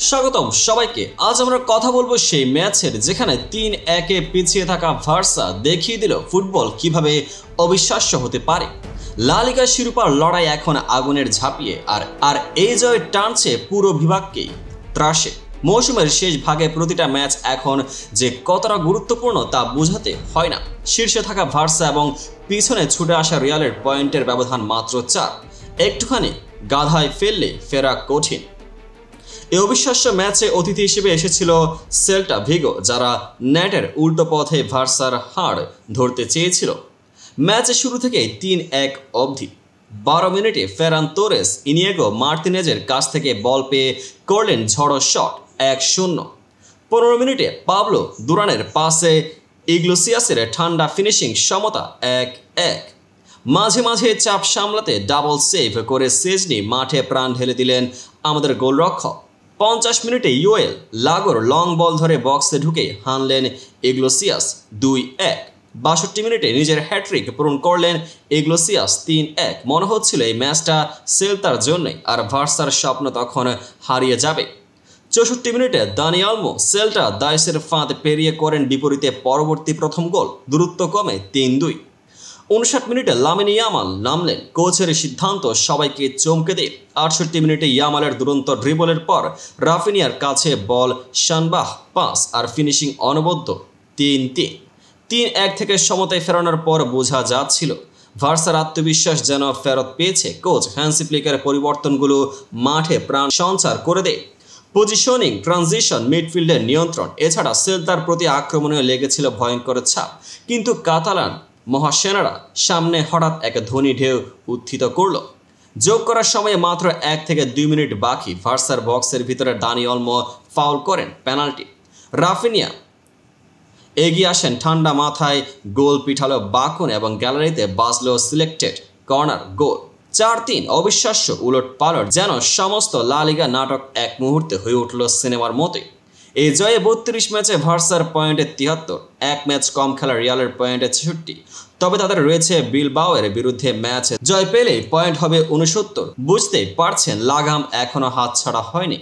স্বাগতম সবাইকে। আজ আমরা কথা বলবো সেই ম্যাচের যেখানে ৩-১ পিছিয়ে থাকা বার্সা দেখিয়ে দিল ফুটবল কিভাবে অবিশ্বাস্য হতে পারে। লা লিগার শিরোপার লড়াই এখন আগুনের ঝাঁপিয়ে আর এই জয় টানছে পুরো বিভাগকেই ত্রাসে। মৌসুমের শেষ ভাগে প্রতিটা ম্যাচ এখন যে কতটা গুরুত্বপূর্ণ তা বোঝাতে হয় না। শীর্ষে থাকা বার্সা এবং পিছনে ছুটে আসা রিয়ালের পয়েন্টের ব্যবধান মাত্র ৪। একটুখানি গাধায় ফেললে ফেরা কঠিন। এই অবিশ্বাস্য ম্যাচে অতিথি হিসেবে এসেছিল সেল্টা ভিগো, যারা নেটের উল্টো পথে বার্সার হাড় ধরতে চেয়েছিল। ম্যাচের শুরু থেকেই ৩-১ অবধি ১২ মিনিটে ফেরান তোরেস ইনিয়েগো মার্তিনেজের কাছ থেকে বল পেয়ে করলেন ঝড়ো শট ১-০। ১৫ মিনিটে পাবলো দুরানের পাসে ইগলেসিয়াসের ঠান্ডা ফিনিশিং সমতা ১-১। মাঝে মাঝে চাপ সামলাতে ডাবল সেভ করে সেজনি মাঠে প্রাণ ঢেলে দিলেন আমাদের গোলরক্ষক। ৫০ মিনিটে ইউএল লাগোর লং বল ধরে বক্সে ঢুকে হানলেন ইগলেসিয়াস ২-১। ৬২ মিনিটে নিজের হ্যাট্রিক পূরণ করলেন ইগলেসিয়াস ৩-১। মনে হচ্ছিল এই ম্যাচটা সেল্তার জন্যই, আর বার্সার স্বপ্ন তখন হারিয়ে যাবে। ৬৪ মিনিটে দানি অলমো সেল্টা দাইসের ফাঁদ পেরিয়ে করেন বিপরীতে পরবর্তী প্রথম গোল, দূরত্ব কমে ৩-২। ৫৯ মিনিটে লামিন ইয়ামাল নামলেন, কোচের সিদ্ধান্ত সবাইকে চমকে দেয়। ৬৮ মিনিটে ইয়ামালের দুরন্ত ড্রিবলের পর রাফিনিয়ার কাছে বল, শানবাহ পাস আর ফিনিশিং অনবদ্য ৩-৩। ৩-১ থেকে সমতায় ফেরানোর পর বোঝা যাচ্ছিল বার্সার আত্মবিশ্বাস যেন ফেরত পেয়েছে। কোচ হ্যান্সি ফ্লিকের পরিবর্তনগুলো মাঠে প্রাণ সঞ্চার করে দেয়। পজিশনিং, ট্রানজিশন, মিডফিল্ডের নিয়ন্ত্রণ, এছাড়া সেল্তার প্রতি আক্রমণেও লেগেছিল ভয়ঙ্কর ছাপ। কিন্তু কাতালান মহাসেনারা সামনে হঠাৎ এক ধনী ঢেউ উত্থিত করল। যোগ করার সময়ে মাত্র ১ থেকে ২ মিনিট বাকি। বার্সার বক্সের ভিতরে দানি অলমো ফাউল করেন পেনাল্টি। রাফিনিয়া এগিয়ে আসেন ঠান্ডা মাথায়, গোল পিঠালো বাকুন এবং গ্যালারিতে বাজলো সিলেক্টেড কর্নার গোল। ৪-৩ অবিশ্বাস্য উলট পালট, যেন সমস্ত লা লিগা নাটক এক মুহূর্তে হয়ে উঠল সিনেমার মতোই। এই জয়ে ৩২ ম্যাচে বার্সার পয়েন্টে ৭৩, এক ম্যাচ কম খেলা রিয়ালের পয়েন্টে ৬৬। তবে তাদের রয়েছে বিলবাওয়ের বিরুদ্ধে ম্যাচ, জয় পেলেই পয়েন্ট হবে ৬৯। বুঝতেই পারছেন লাগাম এখনো হাতছাড়া হয়নি।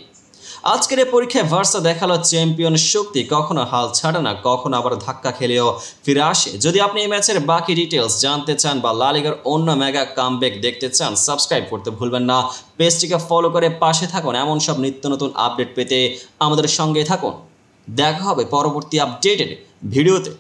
আজকের এই পরীক্ষায় বার্সা দেখালো চ্যাম্পিয়ন শক্তি কখনো হাল ছাড়ে না, কখনো আবার ধাক্কা খেলেও ফিরে আসে। যদি আপনি এই ম্যাচের বাকি ডিটেলস জানতে চান বা লা লিগার অন্য মেগা কামব্যাক দেখতে চান, সাবস্ক্রাইব করতে ভুলবেন না। পেজটিকে ফলো করে পাশে থাকুন এমন সব নিত্য নতুন আপডেট পেতে আমাদের সঙ্গে থাকুন। দেখা হবে পরবর্তী আপডেটেড ভিডিওতে।